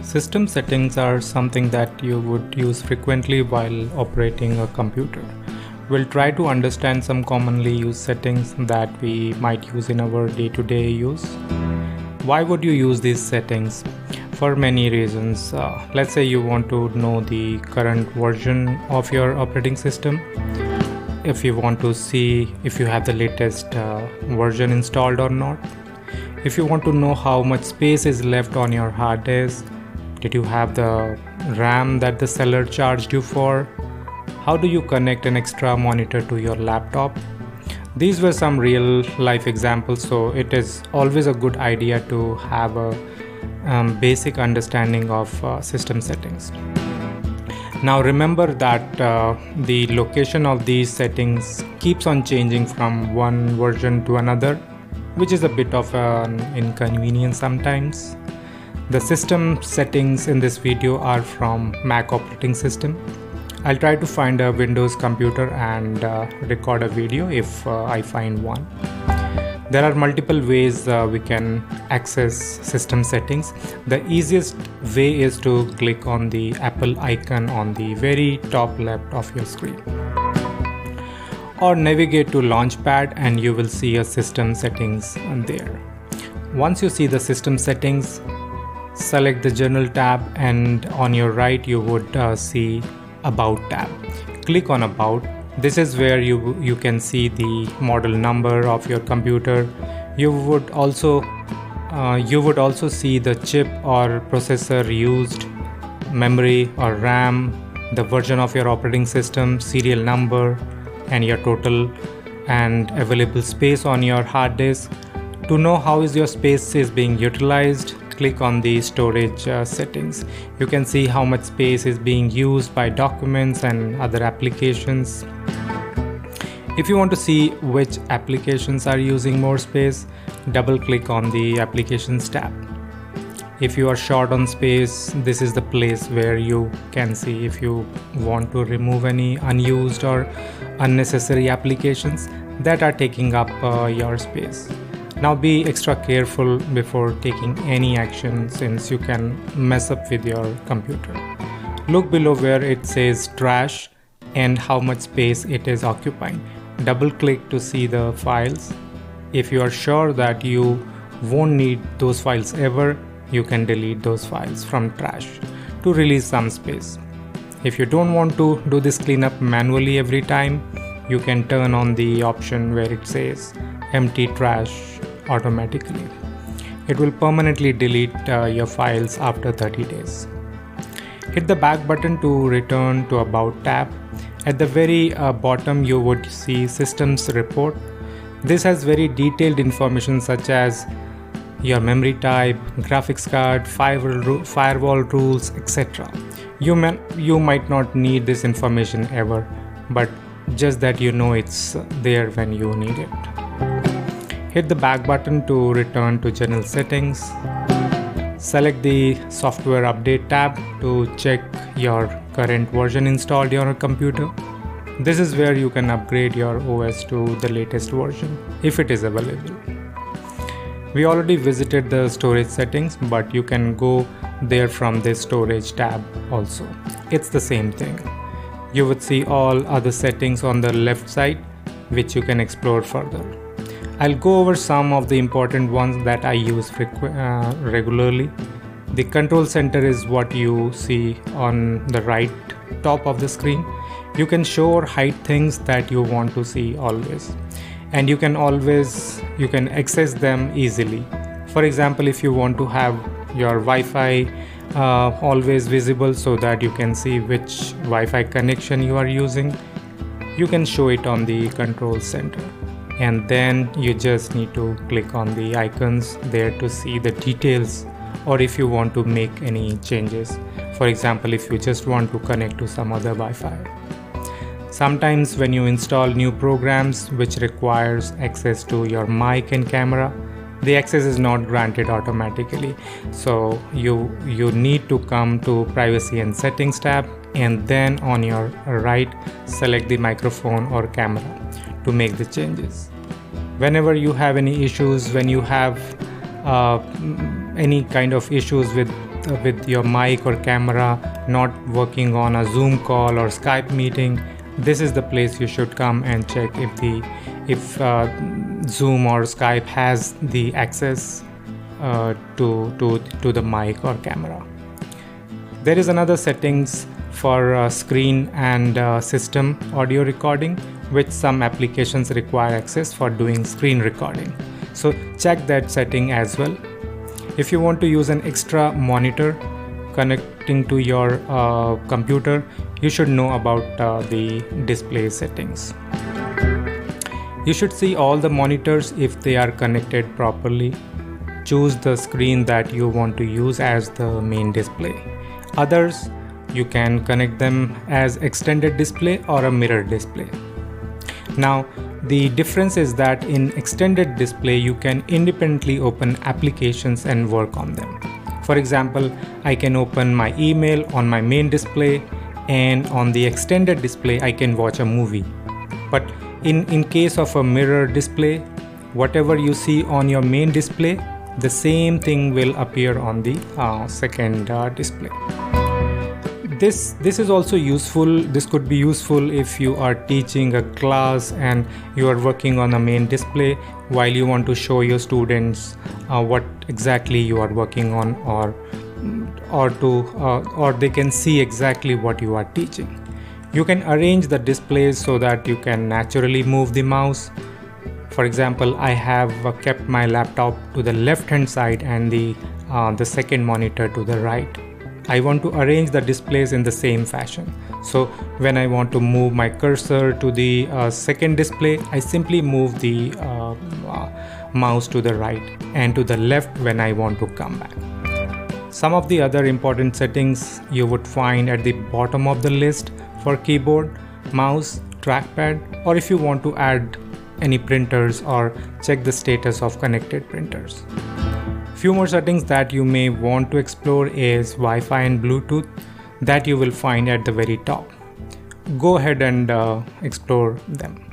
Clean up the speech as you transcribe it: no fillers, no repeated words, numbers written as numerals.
System settings are something that you would use frequently while operating a computer. We'll try to understand some commonly used settings that we might use in our day-to-day use. Why would you use these settings? For many reasons. Let's say you want to know the current version of your operating system. If you want to see if you have the latest version installed or not. If you want to know how much space is left on your hard disk. Did you have the RAM that the seller charged you for? How do you connect an extra monitor to your laptop? These were some real life examples, so it is always a good idea to have a basic understanding of system settings. Now remember that the location of these settings keeps on changing from one version to another, which is a bit of an inconvenience sometimes. The system settings in this video are from Mac operating system. I'll try to find a Windows computer and record a video if I find one. There are multiple ways we can access system settings. The easiest way is to click on the Apple icon on the very top left of your screen. Or navigate to Launchpad and you will see a system settings there. Once you see the system settings, select the General tab and on your right you would see About tab. Click on About. This is where you can see the model number of your computer. You would also see the chip or processor used, memory or RAM, the version of your operating system, serial number, and your total and available space on your hard disk. To know how your space is being utilized, click on the storage settings. You can see how much space is being used by documents and other applications. If you want to see which applications are using more space, double click on the Applications tab. If you are short on space, this is the place where you can see if you want to remove any unused or unnecessary applications that are taking up your space. Now be extra careful before taking any action since you can mess up with your computer. Look below where it says trash and how much space it is occupying. Double click to see the files. If you are sure that you won't need those files ever, you can delete those files from trash to release some space. If you don't want to do this cleanup manually every time, you can turn on the option where it says empty trash automatically. It will permanently delete your files after 30 days. Hit the back button to return to About tab. At the very bottom you would see Systems Report. This has very detailed information such as your memory type, graphics card, firewall rules, etc. You might not need this information ever, but just that you know it's there when you need it. Hit the back button to return to General Settings. Select the Software Update tab to check your current version installed on your computer. This is where you can upgrade your OS to the latest version if it is available. We already visited the storage settings, but you can go there from this Storage tab also. It's the same thing. You would see all other settings on the left side, which you can explore further. I'll go over some of the important ones that I use regularly. The control center is what you see on the right top of the screen. You can show or hide things that you want to see always. And you can access them easily. For example, if you want to have your Wi-Fi always visible so that you can see which Wi-Fi connection you are using, you can show it on the control center. And then you just need to click on the icons there to see the details, or if you want to make any changes. For example, if you just want to connect to some other Wi-Fi. Sometimes when you install new programs which requires access to your mic and camera, the access is not granted automatically. So you need to come to Privacy and Settings tab, and then on your right select the microphone or camera to make the changes. Whenever you have any issues, when you have any kind of issues with your mic or camera not working on a Zoom call or Skype meeting, this is the place you should come and check if Zoom or Skype has the access to the mic or camera. There is another settings for screen and system audio recording, which some applications require access for doing screen recording. So check that setting as well. If you want to use an extra monitor connecting to your computer, you should know about the display settings. You should see all the monitors if they are connected properly. Choose the screen that you want to use as the main display. Others, you can connect them as extended display or a mirror display. Now, the difference is that in extended display, you can independently open applications and work on them. For example, I can open my email on my main display, and on the extended display, I can watch a movie. But in case of a mirror display, whatever you see on your main display, the same thing will appear on the second display. This is also useful. This could be useful if you are teaching a class and you are working on a main display while you want to show your students what exactly you are working on, or they can see exactly what you are teaching. You can arrange the displays so that you can naturally move the mouse. For example, I have kept my laptop to the left hand side and the second monitor to the right. I want to arrange the displays in the same fashion. So when I want to move my cursor to the second display, I simply move the mouse to the right and to the left when I want to come back. Some of the other important settings you would find at the bottom of the list for keyboard, mouse, trackpad, or if you want to add any printers or check the status of connected printers. Few more settings that you may want to explore is Wi-Fi and Bluetooth that you will find at the very top. Go ahead and explore them.